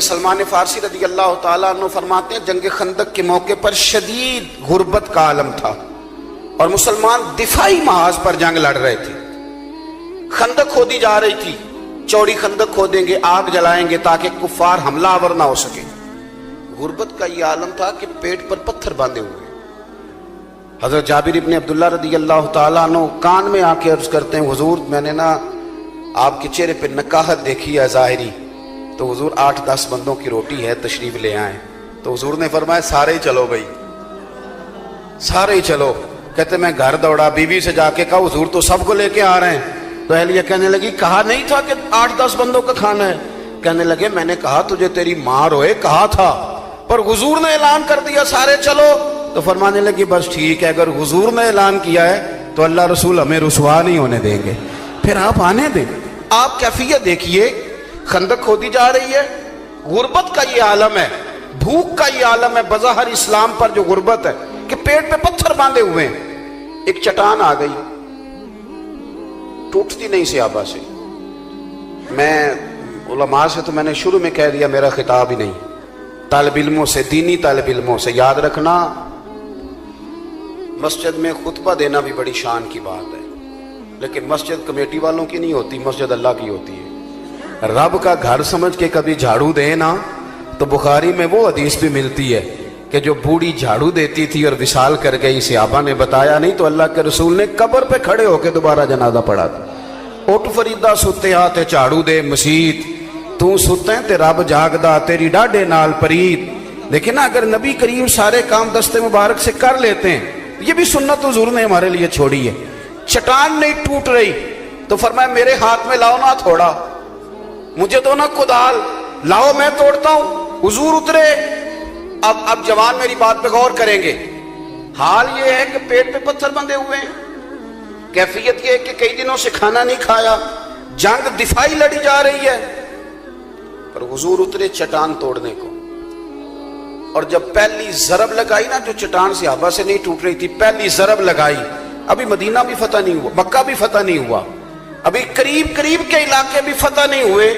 سلمان فارسی رضی اللہ تعالیٰ عنہ فرماتے ہیں جنگ خندق کے موقع پر شدید غربت کا عالم تھا اور مسلمان دفاعی محاذ پر جنگ لڑ رہے تھے. خندق کھودی جا رہی تھی، چوڑی خندق کھودیں گے، آگ جلائیں گے تاکہ کفار حملہ آور نہ ہو سکے. غربت کا یہ عالم تھا کہ پیٹ پر پتھر باندھے ہوئے. حضرت جابر ابن عبداللہ رضی اللہ تعالیٰ عنہ کان میں آ کے عرض کرتے ہیں حضور میں نے نا آپ کے چہرے پہ نکاہت دیکھی ہے ظاہری، تو حضور 8-10 بندوں کی روٹی ہے، تشریف لے آئیں. تو حضور نے فرمایا سارے ہی چلو بھائی، سارے ہی چلو. کہتے میں گھر دوڑا، بیوی سے جا کے کہا حضور تو سب کو لے کے آ رہے ہیں. تو اہلیہ کہنے لگی کہا نہیں تھا کہ 8-10 بندوں کا کھانا ہے؟ کہنے لگے میں نے کہا تجھے تیری ماں روئے کہا تھا، پر حضور نے اعلان کر دیا سارے چلو. تو فرمانے لگی بس ٹھیک ہے، اگر حضور نے اعلان کیا ہے تو اللہ رسول ہمیں رسوا نہیں ہونے دیں گے، پھر آپ آنے دیں. آپ کیفیت دیکھیے، خندق کھودی جا رہی ہے، غربت کا یہ عالم ہے، بھوک کا یہ عالم ہے. بظاہر اسلام پر جو غربت ہے کہ پیٹ پہ پتھر باندھے ہوئے ہیں. ایک چٹان آ گئی، ٹوٹتی نہیں صحابہ سے. میں علماء سے تو میں نے شروع میں کہہ دیا میرا خطاب ہی نہیں، طالب علموں سے، دینی طالب علموں سے یاد رکھنا مسجد میں خطبہ دینا بھی بڑی شان کی بات ہے، لیکن مسجد کمیٹی والوں کی نہیں ہوتی، مسجد اللہ کی ہوتی ہے. رب کا گھر سمجھ کے کبھی جھاڑو دے نا تو بخاری میں وہ حدیث بھی ملتی ہے کہ جو بوڑھی جھاڑو دیتی تھی اور وصال کر گئی، صحابہ نے بتایا نہیں تو اللہ کے رسول نے قبر پہ کھڑے ہو کے دوبارہ جنازہ پڑھا تھا. اٹھ فریدہ ستے ہاتھ جھاڑو دے مسیت، تو ستے تے رب جاگدا تیری ڈاڈے نال پرید. لیکن اگر نبی کریم سارے کام دستے مبارک سے کر لیتے ہیں، یہ بھی سنت حضور نے ہمارے لیے چھوڑی ہے. چٹان نہیں ٹوٹ رہی تو فرمایا میرے ہاتھ میں لاؤ نا تھوڑا، مجھے دو نا کدال، لاؤ میں توڑتا ہوں. حضور اترے. اب جوان میری بات پہ غور کریں گے. حال یہ ہے کہ پیٹ پہ پتھر بندھے ہوئے ہیں، کیفیت یہ ہے کہ کئی دنوں سے کھانا نہیں کھایا، جنگ دفاعی لڑی جا رہی ہے. پر حضور اترے چٹان توڑنے کو، اور جب پہلی ضرب لگائی نا، جو چٹان صحابہ سے نہیں ٹوٹ رہی تھی، پہلی ضرب لگائی. ابھی مدینہ بھی فتح نہیں ہوا، مکہ بھی فتح نہیں ہوا، ابھی قریب قریب کے علاقے بھی فتح نہیں ہوئے،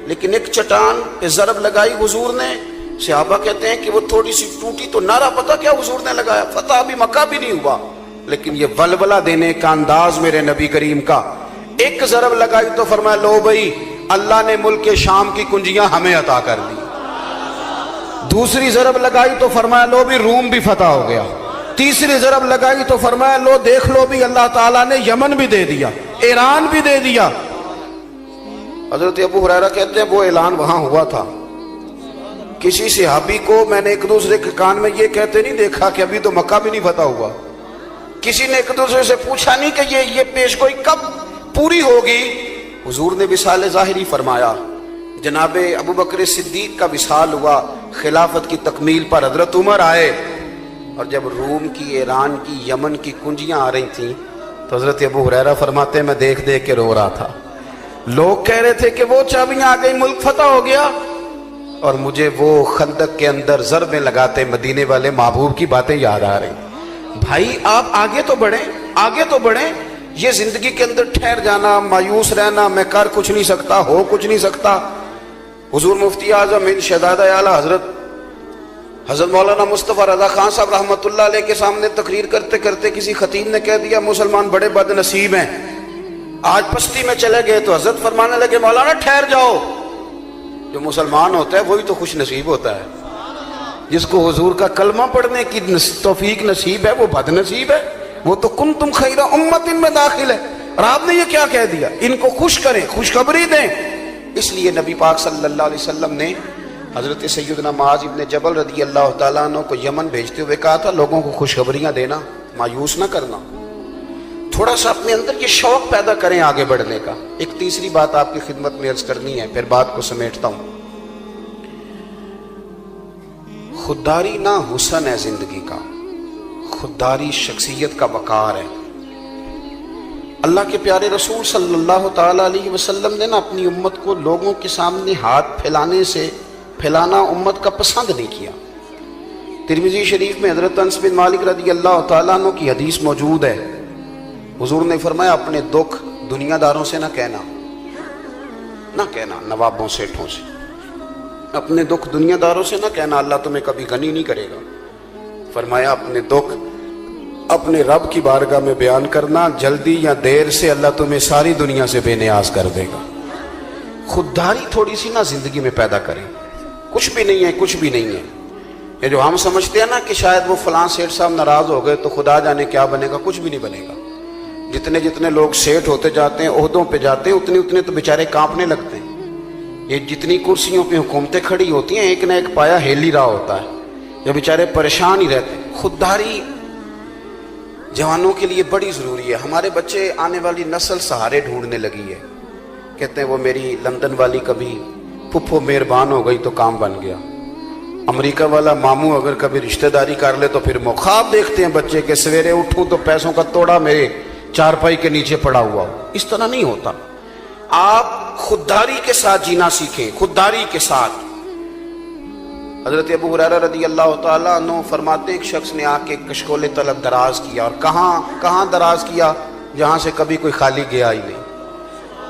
لیکن ایک چٹان پہ ضرب لگائی حضور نے. صحابہ کہتے ہیں کہ وہ تھوڑی سی ٹوٹی تو نعرہ پتہ کیا حضور نے لگایا، فتح ابھی مکہ بھی نہیں ہوا، لیکن یہ ولولہ دینے کا انداز میرے نبی کریم کا. ایک ضرب لگائی تو فرمایا لو بھائی اللہ نے ملک شام کی کنجیاں ہمیں عطا کر دی. دوسری ضرب لگائی تو فرمایا لو بھی روم بھی فتح ہو گیا. تیسری ضرب لگائی تو فرمایا لو دیکھ لو بھی اللہ تعالیٰ نے یمن بھی دے دیا، ایران بھی دے دیا. حضرت ابو ہریرہ کہتے ہیں وہ اعلان وہاں ہوا تھا. کسی صحابی کو میں نے ایک دوسرے کے کان میں یہ کہتے نہیں دیکھا کہ ابھی تو مکہ بھی نہیں فتح ہوا. کسی نے ایک دوسرے سے پوچھا نہیں کہ یہ پیشگوئی کب پوری ہوگی. حضور نے وصال ظاہری فرمایا. جناب ابو بکر صدیق کا وصال ہوا، خلافت کی تکمیل پر حضرت عمر آئے، اور جب روم کی، ایران کی، یمن کی کنجیاں آ رہی تھیں تو حضرت ابو ہریرہ فرماتے ہیں میں دیکھ دیکھ کے رو رہا تھا. لوگ کہہ رہے تھے کہ وہ چابیاں آ گئی، ملک فتح ہو گیا، اور مجھے وہ خندق کے اندر ضربیں لگاتے مدینے والے محبوب کی باتیں یاد آ رہی. بھائی آپ آگے تو بڑھیں، آگے تو بڑھیں. یہ زندگی کے اندر ٹھہر جانا، مایوس رہنا، میں کر کچھ نہیں سکتا، ہو کچھ نہیں سکتا. حضور مفتی اعظم ہند شہزادہ اعلیٰ حضرت مولانا مصطفیٰ رضا خان صاحب رحمۃ اللہ علیہ کے سامنے تقریر کرتے کرتے کسی خطیب نے کہہ دیا مسلمان بڑے بد نصیب ہیں، آج پستی میں چلے گئے. تو حضرت فرمانے لگے مولانا ٹھہر جاؤ، جو مسلمان ہوتا ہے وہی تو خوش نصیب ہوتا ہے. جس کو حضور کا کلمہ پڑھنے کی توفیق نصیب ہے وہ بد نصیب ہے. وہ تو کنتم خیر امت ان میں داخل ہے. اور آپ نے یہ کیا کہہ دیا، ان کو خوش کریں، خوشخبری دیں. اس لیے نبی پاک صلی اللہ علیہ وسلم نے حضرت سیدنا معاذ ابن جبل رضی اللہ تعالیٰ عنہ کو یمن بھیجتے ہوئے کہا تھا لوگوں کو خوشخبریاں دینا، مایوس نہ کرنا. تھوڑا سا اپنے اندر یہ شوق پیدا کریں آگے بڑھنے کا. ایک تیسری بات آپ کی خدمت میں عرض کرنی ہے، پھر بات کو سمیٹتا ہوں. خودداری نہ حسن ہے زندگی کا، خودداری شخصیت کا وقار ہے. اللہ کے پیارے رسول صلی اللہ تعالیٰ علیہ وسلم نے نا اپنی امت کو لوگوں کے سامنے ہاتھ پھیلانا امت کا پسند نہیں کیا. ترمذی شریف میں حضرت انس بن مالک رضی اللہ تعالیٰ عنہ کی حدیث موجود ہے. حضور نے فرمایا اپنے دکھ دنیا داروں سے نہ کہنا، نوابوں سیٹھوں سے. اپنے دکھ دنیا داروں سے نہ کہنا اللہ تمہیں کبھی غنی نہیں کرے گا. فرمایا اپنے دکھ اپنے رب کی بارگاہ میں بیان کرنا، جلدی یا دیر سے اللہ تمہیں ساری دنیا سے بے نیاز کر دے گا. خودداری تھوڑی سی نہ زندگی میں پیدا کریں. کچھ بھی نہیں ہے، کچھ بھی نہیں ہے. یہ جو ہم سمجھتے ہیں نا کہ شاید وہ فلاں سیٹھ صاحب ناراض ہو گئے تو خدا جانے کیا بنے گا، کچھ بھی نہیں بنے گا. جتنے جتنے لوگ سیٹھ ہوتے جاتے ہیں، عہدوں پہ جاتے ہیں، اتنے اتنے تو بیچارے کانپنے لگتے ہیں. یہ جتنی کرسیوں پہ حکومتیں کھڑی ہوتی ہیں، ایک نہ ایک پایا ہل ہی رہا ہوتا ہے. یہ بیچارے پریشان ہی رہتے ہیں. خودداری جوانوں کے لیے بڑی ضروری ہے. ہمارے بچے آنے والی نسل سہارے ڈھونڈنے لگی ہے. کہتے ہیں وہ میری لندن والی کبھی پھپھو مہربان ہو گئی تو کام بن گیا. امریکہ والا ماموں اگر کبھی رشتہ داری کر لے تو پھر خواب دیکھتے ہیں بچے کہ سویرے اٹھوں تو پیسوں کا توڑا میرے چارپائی کے نیچے پڑا ہوا ہو. اس طرح نہیں ہوتا. آپ خودداری کے ساتھ جینا سیکھیں، خودداری کے ساتھ. حضرت ابو ہریرہ رضی اللہ تعالیٰ عنہ فرماتے ہیں ایک شخص نے آ کے کشکول طلب دراز کیا، اور کہاں دراز کیا؟ جہاں سے کبھی کوئی خالی گیا ہی نہیں.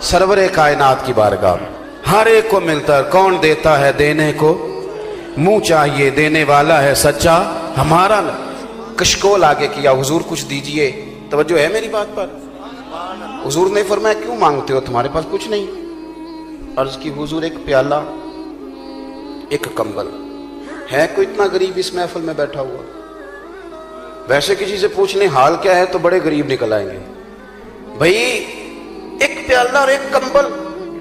سرور کائنات کی بارگاہ میں ہر ایک کو ملتا ہے. کون دیتا ہے دینے کو منہ چاہیے، دینے والا ہے سچا ہمارا. کشکول آگے کیا، حضور کچھ دیجئے. توجہ ہے میری بات پر؟ حضور نے فرمایا کیوں مانگتے ہو، تمہارے پاس کچھ نہیں؟ عرض کی حضور ایک پیالہ، ایک کمبل. ہے کوئی اتنا غریب اس محفل میں بیٹھا ہوا؟ ویسے کسی سے پوچھ لیں حال کیا ہے تو بڑے غریب نکل آئیں گے. بھائی ایک پیالہ اور ایک کمبل،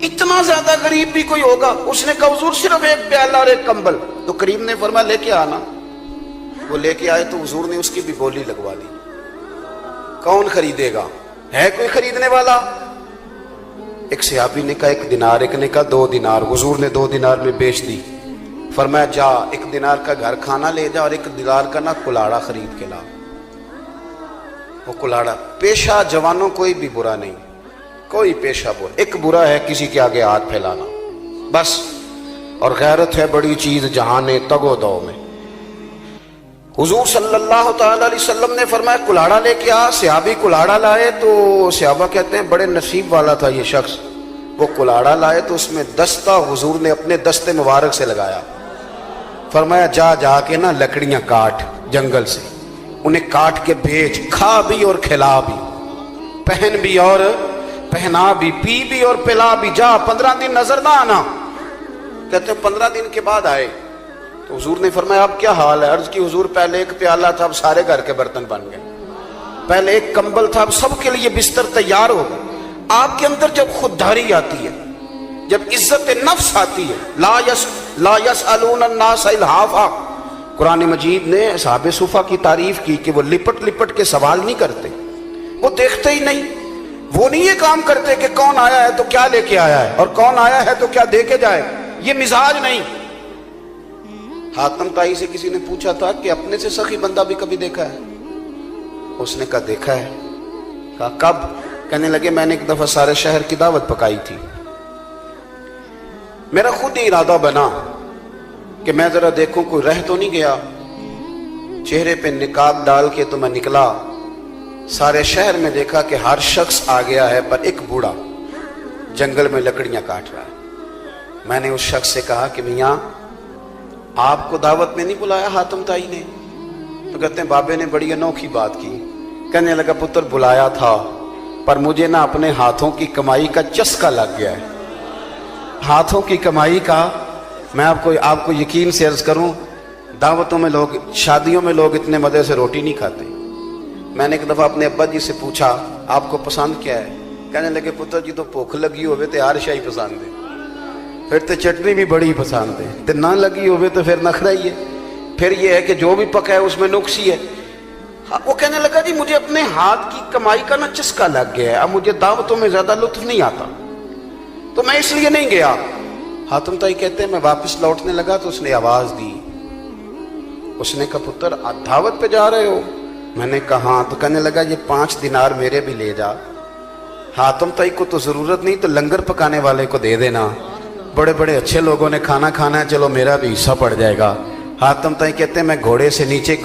اتنا زیادہ غریب بھی کوئی ہوگا؟ اس نے کہا حضور صرف ایک پیالہ اور ایک کمبل. تو کریم نے فرمایا لے کے آنا. وہ لے کے آئے تو حضور نے اس کی بھی بولی لگوا دی. کون خریدے گا؟ ہے کوئی خریدنے والا؟ ایک صحابی نے کہا 1 دینار، ایک نے کہا 2 دینار. حضور نے 2 دینار میں بیچ دی. فرمایا جا 1 دینار کا گھر کھانا لے جا اور 1 دینار کا نا کلاڑا خرید کے لا. وہ کلاڑا. پیشہ جوانوں کوئی بھی برا نہیں، کوئی پیشہ برا. ایک برا ہے کسی کے آگے ہاتھ پھیلانا بس. اور غیرت ہے بڑی چیز جہان تگ و دو میں. حضور صلی اللہ تعالی علیہ وسلم نے فرمایا کلاڑا لے کے آ. صحابی کلاڑا لائے تو صحابہ کہتے ہیں بڑے نصیب والا تھا یہ شخص. وہ کلاڑا لائے تو اس میں دستہ حضور نے اپنے دستے مبارک سے لگایا. فرمایا جا کے نا لکڑیاں کاٹ جنگل سے، انہیں کاٹ کے بیچ، کھا بھی اور کھلا بھی، پہن بھی اور پہنا بھی، پی بھی اور پلا بھی. جا 15 دن نظر نہ آنا. کہتے ہیں 15 دن کے بعد آئے تو حضور نے فرمایا اب کیا حال ہے؟ عرض کی حضور پہلے ایک پیالہ تھا اب سارے گھر کے برتن بن گئے. پہلے ایک کمبل تھا اب سب کے لیے بستر تیار ہو گئے. آپ کے اندر جب خودداری آتی ہے، جب عزت نفس آتی ہے، لا یسألون الناس الحافا. قرآن مجید نے اصحاب صفا کی تعریف کی کہ وہ لپٹ لپٹ کے سوال نہیں کرتے، وہ دیکھتے ہی نہیں. وہ نہیں یہ کام کرتے کہ کون آیا ہے تو کیا لے کے آیا ہے اور کون آیا ہے تو کیا دے کے جائے. یہ مزاج نہیں. حاتم طائی سے کسی نے پوچھا تھا کہ اپنے سے سخی بندہ بھی کبھی دیکھا ہے؟ اس نے کہا دیکھا ہے. کہا کب؟ کہنے لگے میں نے ایک دفعہ سارے شہر کی دعوت پکائی تھی. میرا خود ہی ارادہ بنا کہ میں ذرا دیکھوں کوئی رہ تو نہیں گیا. چہرے پہ نقاب ڈال کے تو میں نکلا. سارے شہر میں دیکھا کہ ہر شخص آ گیا ہے پر ایک بوڑھا جنگل میں لکڑیاں کاٹ رہا ہے. میں نے اس شخص سے کہا کہ میاں آپ کو دعوت میں نہیں بلایا حاتم طائی نے؟ تو کہتے ہیں بابے نے بڑی انوکھی بات کی. کہنے لگا پتر بلایا تھا پر مجھے نا اپنے ہاتھوں کی کمائی کا چسکا لگ گیا ہے. ہاتھوں کی کمائی کا. میں آپ کو یقین سے عرض کروں، دعوتوں میں لوگ، شادیوں میں لوگ اتنے مزے سے روٹی نہیں کھاتے. میں نے ایک دفعہ اپنے ابا جی سے پوچھا آپ کو پسند کیا ہے؟ کہنے لگے پتر جی تو بھوک لگی ہوئے تو ہر شاہی پسند ہے، پھر تو چٹنی بھی بڑی پسند ہے، تو نہ لگی ہوئے تو پھر نخرا ہی ہے. پھر یہ ہے کہ جو بھی پکا ہے اس میں نقص ہی ہے. وہ کہنے لگا جی مجھے اپنے ہاتھ کی کمائی کا نا چسکا لگ گیا ہے، اب مجھے دعوتوں میں زیادہ لطف نہیں آتا تو میں اس لیے نہیں گیا. حاتم طائی کہتے ہیں میں واپس لوٹنے لگا تو اس نے آواز دی. اس نے کہا پتر آپ دعوت پہ جا رہے ہو؟ میں نے کہا ہاں. تو کہنے لگا یہ 5 دینار میرے بھی لے جا. حاتم طائی کو تو ضرورت نہیں تو لنگر پکانے والے کو دے دینا، بڑے بڑے اچھے لوگوں نے کھانا کھانا ہے، چلو میرا بھی حصہ پڑ جائے گا. حاتم طائی کہتے ہیں میں گھوڑے سے نیچے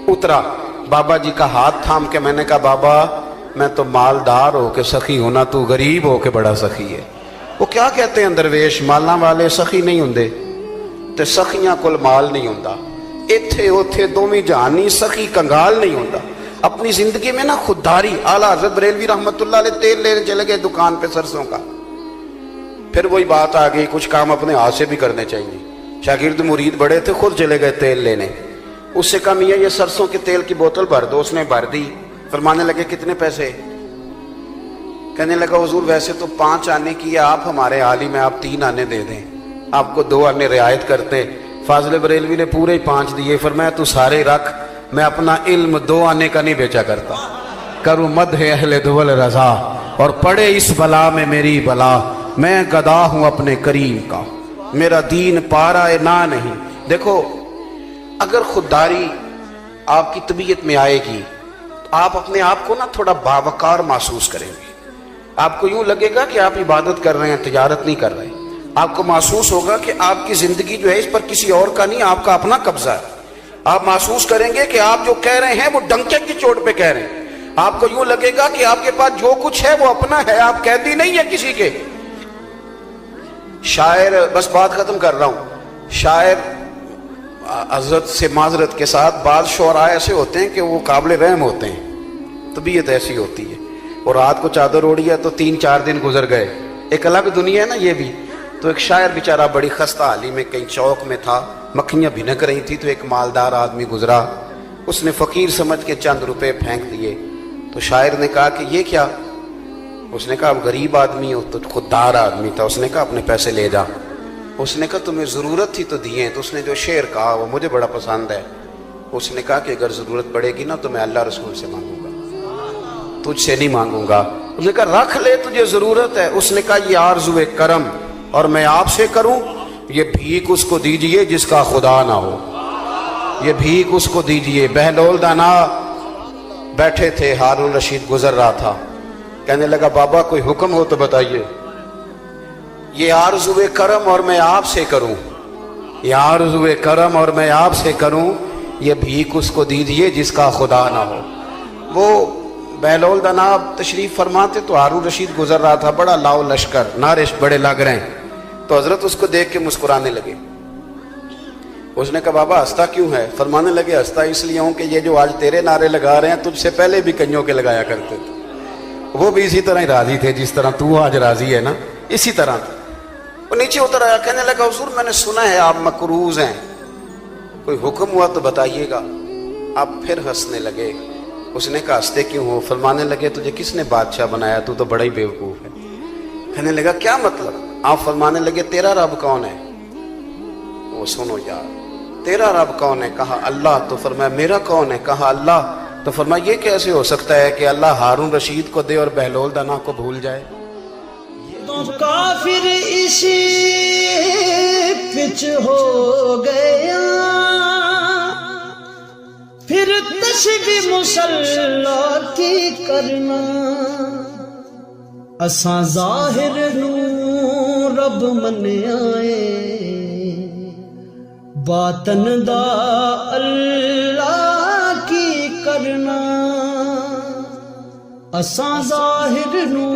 اترا، بابا جی کا ہاتھ تھام کے میں نے کہا بابا میں تو مالدار ہو کے سخی ہونا، تو غریب ہو کے بڑا سخی ہے. وہ کیا کہتے ہیں درویش، مالاں والے سخی نہیں ہوندے، تے سخیاں کول مال نہیں ہوندا، ایتھے اوتھے دوویں جہانی سخی کنگال نہیں ہوندا۔ اپنی زندگی میں نا خودداری، اعلیٰ حضرت بریلوی رحمۃ اللہ علیہ تیل لینے چلے گئے دکان پہ سرسوں کا، پھر وہی بات آ گئی کچھ کام اپنے ہاتھ سے بھی کرنے چاہیے۔ شاگرد مرید بڑے تھے، خود چلے گئے تیل لینے، اس سے کہا میاں یہ سرسوں کے تیل کی بوتل بھر دو، اس نے بھر دی۔ فرمانے لگے کتنے پیسے؟ کہنے لگا حضور ویسے تو 5 آنے کی ہے، آپ ہمارے عالم ہیں، آپ 3 آنے دے دیں، آپ کو 2 آنے رعایت کرتے۔ فاضل بریلوی نے پورے 5 دیے، فرمایا تو سارے رکھ، میں اپنا علم 2 آنے کا نہیں بیچا کرتا، کروں مدح اہل دول رضا اور پڑے اس بلا میں میری بلا، میں گدا ہوں اپنے کریم کا، میرا دین پارا نہ نہیں۔ دیکھو اگر خودداری آپ کی طبیعت میں آئے گی تو آپ اپنے آپ کو نا تھوڑا باوقار محسوس کریں گے، آپ کو یوں لگے گا کہ آپ عبادت کر رہے ہیں، تجارت نہیں کر رہے، آپ کو محسوس ہوگا کہ آپ کی زندگی جو ہے اس پر کسی اور کا نہیں، آپ کا اپنا قبضہ ہے۔ آپ محسوس کریں گے کہ آپ جو کہہ رہے ہیں وہ ڈنکے کی چوٹ پہ کہہ رہے ہیں، آپ کو یوں لگے گا کہ آپ کے پاس جو کچھ ہے وہ اپنا ہے، آپ قیدی نہیں ہے کسی کے۔ شاعر، بس بات ختم کر رہا ہوں، شاعر حضرت سے معذرت کے ساتھ بعض شعراء ایسے ہوتے ہیں کہ وہ قابل رحم ہوتے ہیں، طبیعت ایسی ہوتی ہے، اور رات کو چادر اوڑھی ہے تو 3-4 دن گزر گئے، ایک الگ دنیا ہے نا یہ بھی۔ تو ایک شاعر بیچارہ بڑی خستہ حالی میں کہیں چوک میں تھا، مکھیاں بھنک رہی تھی، تو ایک مالدار آدمی گزرا، اس نے فقیر سمجھ کے چند روپے پھینک دیے۔ تو شاعر نے کہا کہ یہ کیا؟ اس نے کہا اب غریب آدمی ہو، تو خوددار آدمی تھا، اس نے کہا اپنے پیسے لے جا۔ اس نے کہا تمہیں ضرورت تھی تو دیے۔ تو اس نے جو شعر کہا وہ مجھے بڑا پسند ہے، اس نے کہا کہ اگر ضرورت پڑے گی نا تو میں اللہ رسول سے مانگوں گا، تجھ سے نہیں مانگوں گا۔ اس نے کہا رکھ لے، تجھے ضرورت ہے۔ اس نے کہا یہ آرزو کرم اور میں آپ سے کروں، یہ بھیک اس کو دیجئے جس کا خدا نہ ہو، یہ بھیک اس کو دیجئے۔ بہلول دانا بیٹھے تھے، ہارون رشید گزر رہا تھا، کہنے لگا بابا کوئی حکم ہو تو بتائیے، یہ آرزو کرم اور میں آپ سے کروں، یہ آرزو کرم اور میں آپ سے کروں، یہ بھیک اس کو دیجئے جس کا خدا نہ ہو۔ وہ بہلول دانا تشریف فرماتے تو ہارون رشید گزر رہا تھا، بڑا لاؤ لشکر، نعرے بڑے لگ رہے ہیں، تو حضرت اس کو دیکھ کے مسکرانے لگے۔ اس نے کہا بابا ہنستا کیوں ہے؟ فرمانے لگے ہنستا اس لیے ہوں کہ یہ جو آج تیرے نعرے لگا رہے ہیں تجھ سے پہلے بھی کئیوں کے لگایا کرتے تھے، وہ بھی اسی طرح ہی راضی تھے جس طرح تو آج راضی ہے نا، اسی طرح تھا۔ وہ نیچے اتر آیا، کہنے لگا حضور میں نے سنا ہے آپ مقروض ہیں، کوئی حکم ہوا تو بتائیے گا۔ آپ پھر ہنسنے لگے۔ اس نے کہا ہنستے کیوں ہو؟ فرمانے لگے تجھے کس نے بادشاہ بنایا، تو تو بڑا ہی بیوقوف ہے۔ کہنے لگا کیا مطلب؟ آپ فرمانے لگے تیرا رب کون ہے؟ وہ سنو یار، تیرا رب کون ہے؟ کہا اللہ۔ تو فرمایا میرا کون ہے؟ کہا اللہ۔ تو فرمایا یہ کیسے ہو سکتا ہے کہ اللہ ہارون رشید کو دے اور بہلول دانا کو بھول جائے؟ تو کافر اسی پچ ہو گیا، پھر تشبیہ مسلح کی کرنا، اساں ظاہر نو رب من آئے، باطن دا اللہ کی کرنا، اساں ظاہر نو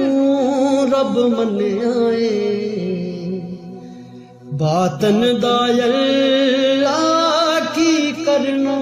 رب من آئے، باطن دا اللہ کی کرنا۔